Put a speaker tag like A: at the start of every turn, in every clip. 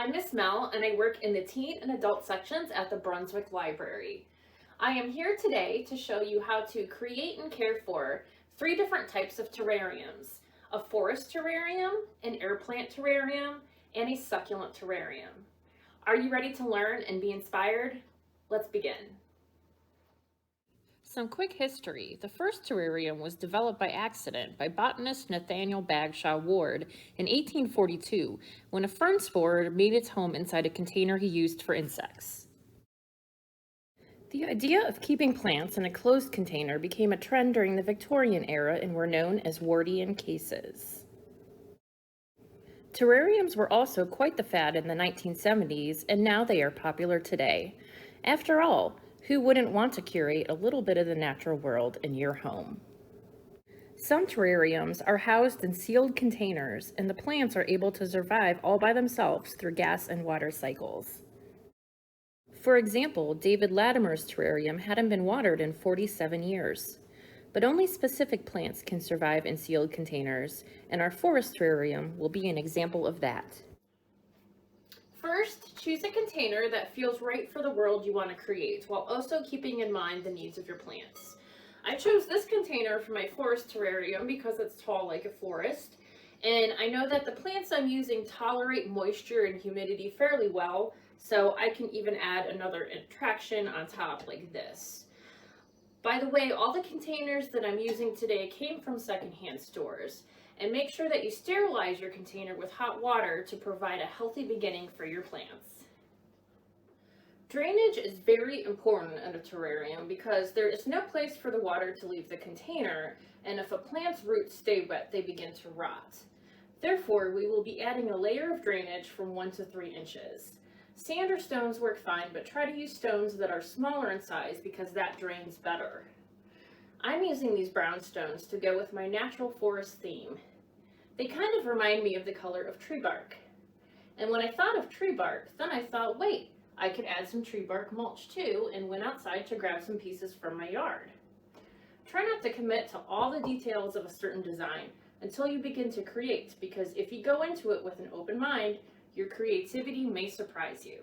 A: I'm Miss Mel and I work in the teen and adult sections at the Brunswick Library. I am here today to show you how to create and care for 3 different types of terrariums: a forest terrarium, an air plant terrarium, and a succulent terrarium. Are you ready to learn and be inspired? Let's begin. Some quick history. The first terrarium was developed by accident by botanist Nathaniel Bagshaw Ward in 1842 when a fern spore made its home inside a container he used for insects. The idea of keeping plants in a closed container became a trend during the Victorian era and were known as Wardian cases. Terrariums were also quite the fad in the 1970s, and now they are popular today. After all, who wouldn't want to curate a little bit of the natural world in your home? Some terrariums are housed in sealed containers, and the plants are able to survive all by themselves through gas and water cycles. For example, David Latimer's terrarium hadn't been watered in 47 years. But only specific plants can survive in sealed containers, and our forest terrarium will be an example of that. First, choose a container that feels right for the world you want to create, while also keeping in mind the needs of your plants. I chose this container for my forest terrarium because it's tall like a forest, and I know that the plants I'm using tolerate moisture and humidity fairly well, so I can even add another attraction on top like this. By the way, all the containers that I'm using today came from secondhand stores. And make sure that you sterilize your container with hot water to provide a healthy beginning for your plants. Drainage is very important in a terrarium because there is no place for the water to leave the container, and if a plant's roots stay wet, they begin to rot. Therefore, we will be adding a layer of drainage from 1 to 3 inches. Sand or stones work fine, but try to use stones that are smaller in size because that drains better. I'm using these brown stones to go with my natural forest theme. They kind of remind me of the color of tree bark. And when I thought of tree bark, then I thought, wait, I could add some tree bark mulch too, and went outside to grab some pieces from my yard. Try not to commit to all the details of a certain design until you begin to create, because if you go into it with an open mind, your creativity may surprise you.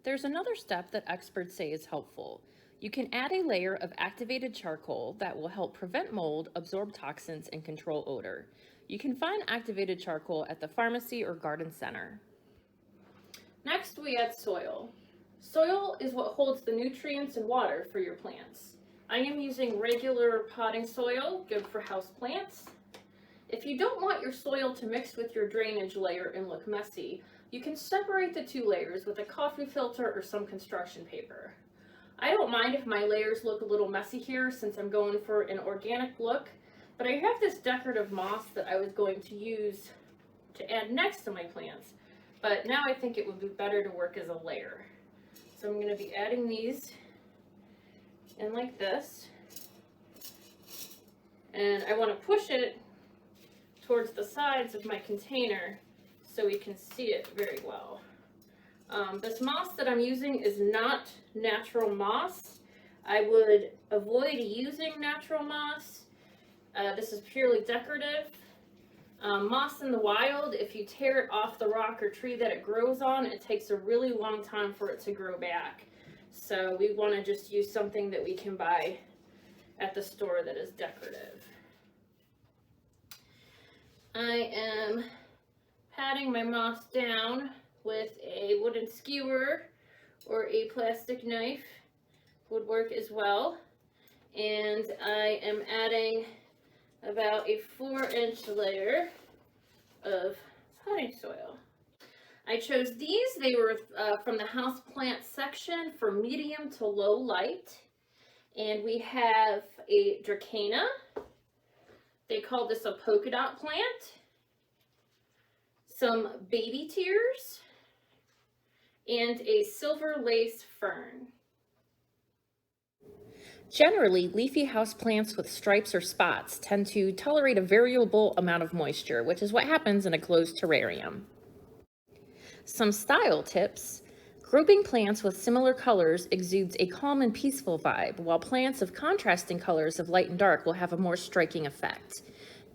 A: There's another step that experts say is helpful. You can add a layer of activated charcoal that will help prevent mold, absorb toxins, and control odor. You can find activated charcoal at the pharmacy or garden center. Next, we add soil. Soil is what holds the nutrients and water for your plants. I am using regular potting soil, good for house plants. If you don't want your soil to mix with your drainage layer and look messy, you can separate the 2 layers with a coffee filter or some construction paper. I don't mind if my layers look a little messy here since I'm going for an organic look, but I have this decorative moss that I was going to use to add next to my plants, but now I think it would be better to work as a layer. So I'm going to be adding these in like this, and I want to push it towards the sides of my container so we can see it very well. This moss that I'm using is not natural moss. I would avoid using natural moss. This is purely decorative. Moss in the wild, if you tear it off the rock or tree that it grows on, it takes a really long time for it to grow back. So we want to just use something that we can buy at the store that is decorative. I am patting my moss down with a wooden skewer or a plastic knife, would work as well. And I am adding about a 4-inch layer of potting soil. I chose these. They were from the house plant section for medium to low light. And we have a Dracena. They call this a Polka Dot Plant. Some baby tears, and a silver lace fern. Generally, leafy houseplants with stripes or spots tend to tolerate a variable amount of moisture, which is what happens in a closed terrarium. Some style tips: grouping plants with similar colors exudes a calm and peaceful vibe, while plants of contrasting colors of light and dark will have a more striking effect.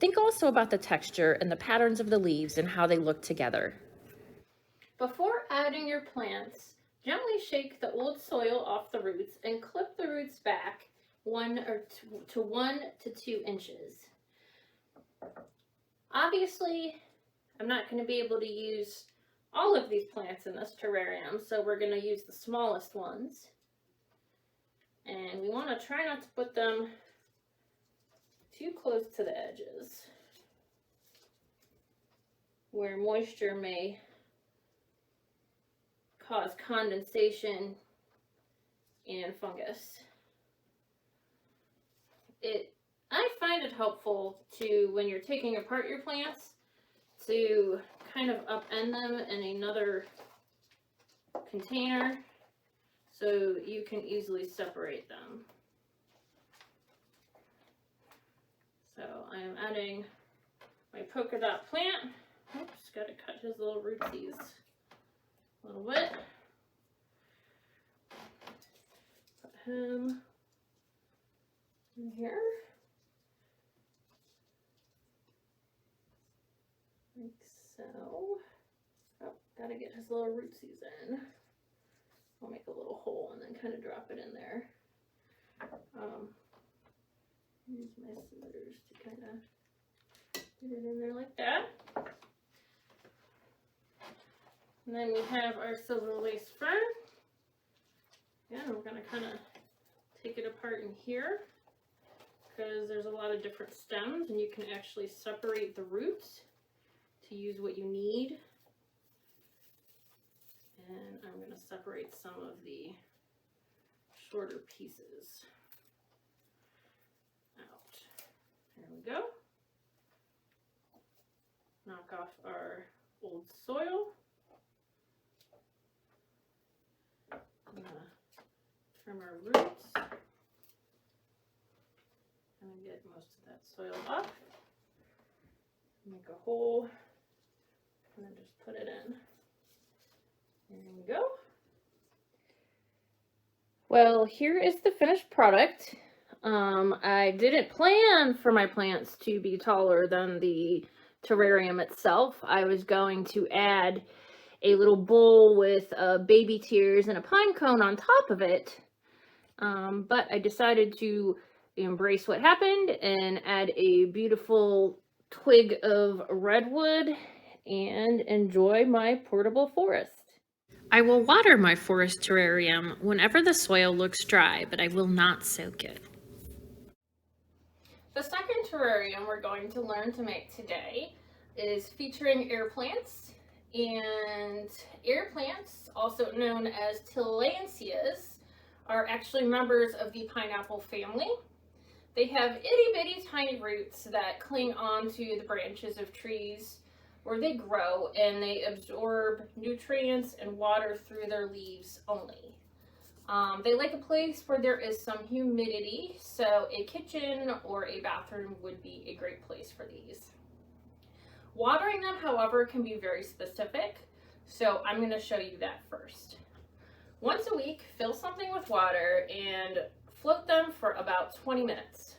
A: Think also about the texture and the patterns of the leaves and how they look together. Before adding your plants, gently shake the old soil off the roots and clip the roots back 1 to 2 inches. Obviously, I'm not going to be able to use all of these plants in this terrarium, so we're going to use the smallest ones. And we want to try not to put them too close to the edges, where moisture may cause condensation and fungus. I find it helpful to, when you're taking apart your plants, to kind of upend them in another container so you can easily separate them. So I am adding my Polka Dot Plant. Oops, got to cut his little rootsies a little bit. Put him in here. Like so. Oh, gotta get his little rootsies in. I'll make a little hole and then kind of drop it in there. Use my scissors to kind of get it in there like that. And then we have our silver lace fern. Yeah, we're going to kind of take it apart in here because there's a lot of different stems and you can actually separate the roots to use what you need. And I'm going to separate some of the shorter pieces out. There we go. Knock off our old soil. I'm going to trim our roots and get most of that soil off. Make a hole and then just put it in. There we go. Well, here is the finished product. I didn't plan for my plants to be taller than the terrarium itself. I was going to add a little bowl with baby tears and a pine cone on top of it. But I decided to embrace what happened and add a beautiful twig of redwood and enjoy my portable forest. I will water my forest terrarium whenever the soil looks dry, but I will not soak it. The second terrarium we're going to learn to make today is featuring air plants. And air plants, also known as tillandsias, are actually members of the pineapple family. They have itty bitty tiny roots that cling onto the branches of trees where they grow, and they absorb nutrients and water through their leaves only. They like a place where there is some humidity, so a kitchen or a bathroom would be a great place for these. Watering them, however, can be very specific, so I'm going to show you that first. Once a week, fill something with water and float them for about 20 minutes.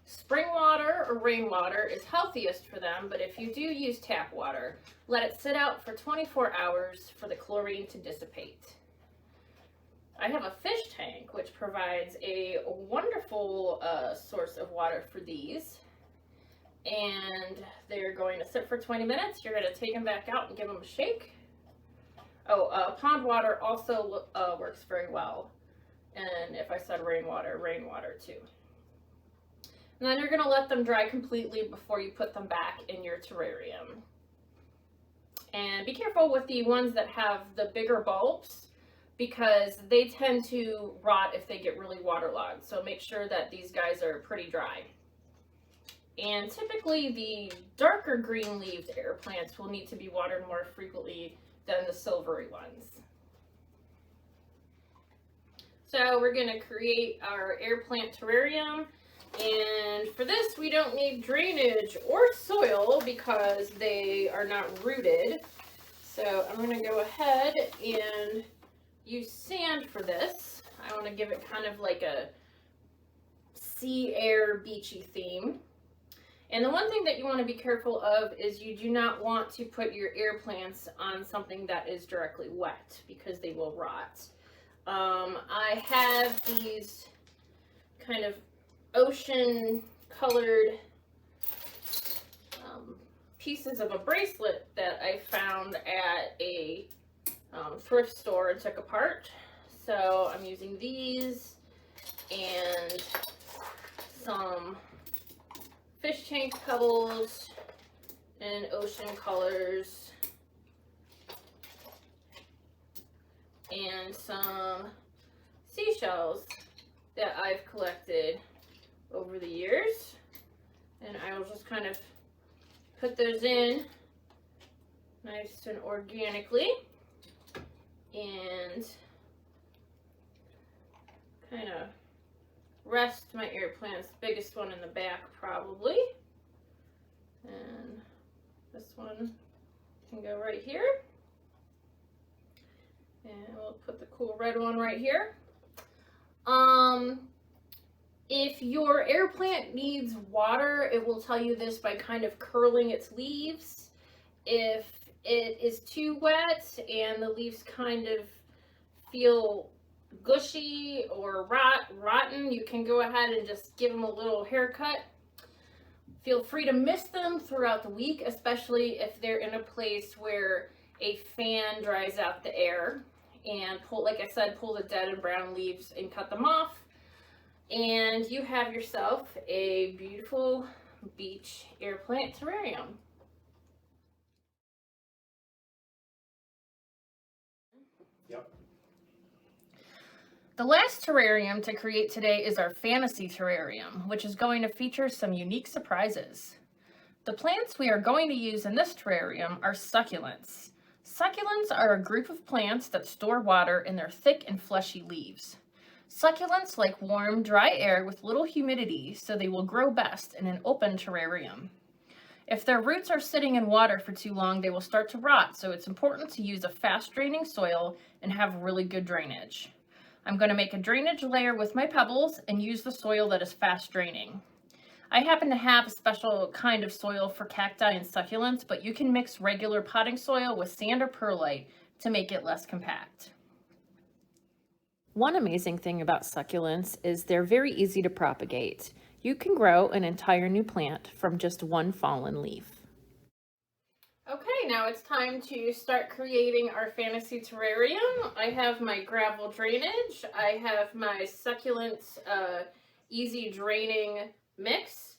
A: Spring water or rainwater is healthiest for them, but if you do use tap water, let it sit out for 24 hours for the chlorine to dissipate. I have a fish tank, which provides a wonderful source of water for these. And they're going to sit for 20 minutes. You're going to take them back out and give them a shake. Pond water also works very well. And if I said rainwater, rainwater too. And then you're going to let them dry completely before you put them back in your terrarium. And be careful with the ones that have the bigger bulbs, because they tend to rot if they get really waterlogged. So make sure that these guys are pretty dry. And typically the darker green leaved air plants will need to be watered more frequently than the silvery ones. So we're going to create our air plant terrarium, and for this we don't need drainage or soil because they are not rooted. So I'm going to go ahead and use sand for this. I want to give it kind of like a sea air beachy theme. And the one thing that you want to be careful of is you do not want to put your air plants on something that is directly wet because they will rot. I have these kind of ocean colored pieces of a bracelet that I found at a thrift store and took apart. So I'm using these and some fish tank pebbles in ocean colors and some seashells that I've collected over the years, and I will just kind of put those in nice and organically and kind of rest my air plants. Biggest one in the back probably, and this one can go right here, and we'll put the cool red one right here. If your air plant needs water, it will tell you this by kind of curling its leaves. If it is too wet and the leaves kind of feel gushy or rotten, you can go ahead and just give them a little haircut. Feel free to mist them throughout the week, especially if they're in a place where a fan dries out the air, and pull, like I said, pull the dead and brown leaves and cut them off, and you have yourself a beautiful beach air plant terrarium.
B: Yep.
A: The last terrarium to create today is our fantasy terrarium, which is going to feature some unique surprises. The plants we are going to use in this terrarium are succulents. Succulents are a group of plants that store water in their thick and fleshy leaves. Succulents like warm, dry air with little humidity, so they will grow best in an open terrarium. If their roots are sitting in water for too long, they will start to rot, so it's important to use a fast-draining soil and have really good drainage. I'm going to make a drainage layer with my pebbles and use the soil that is fast-draining. I happen to have a special kind of soil for cacti and succulents, but you can mix regular potting soil with sand or perlite to make it less compact. One amazing thing about succulents is they're very easy to propagate. You can grow an entire new plant from just one fallen leaf. Okay, now it's time to start creating our fantasy terrarium. I have my gravel drainage. I have my succulents easy draining mix,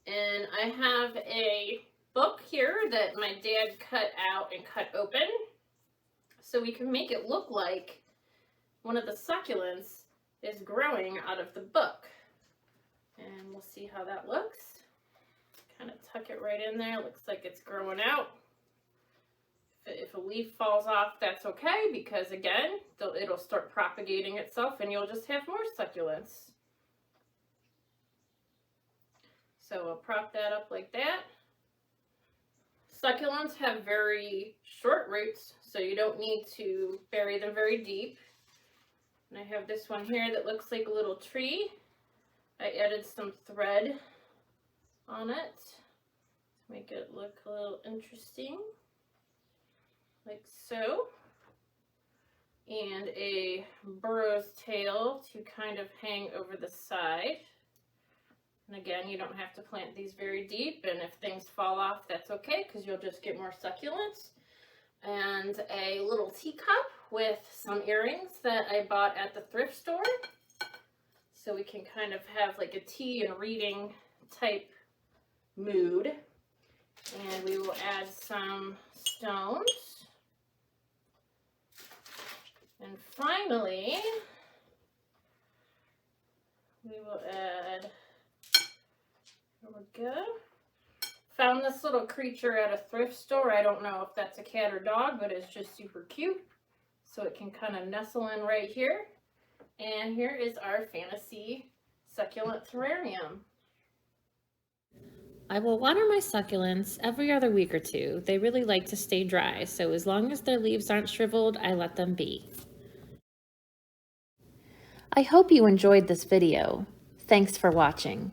A: and I have a book here that my dad cut out and cut open so we can make it look like one of the succulents is growing out of the book. And we'll see how that looks. Kind of tuck it right in there. Looks like it's growing out. If a leaf falls off, that's okay, because again, it'll start propagating itself and you'll just have more succulents. So we'll prop that up like that. Succulents have very short roots, so you don't need to bury them very deep. And I have this one here that looks like a little tree. I added some thread on it to make it look a little interesting, like so. And a burro's tail to kind of hang over the side. And again, you don't have to plant these very deep, and if things fall off, that's okay, because you'll just get more succulents. And a little teacup with some earrings that I bought at the thrift store. So we can kind of have like a tea and reading type mood. And we will add some stones. And finally, we will add, there we go. Found this little creature at a thrift store. I don't know if that's a cat or dog, but it's just super cute. So it can kind of nestle in right here. And here is our fantasy succulent terrarium. I will water my succulents every other week or two. They really like to stay dry, so as long as their leaves aren't shriveled, I let them be. I hope you enjoyed this video. Thanks for watching.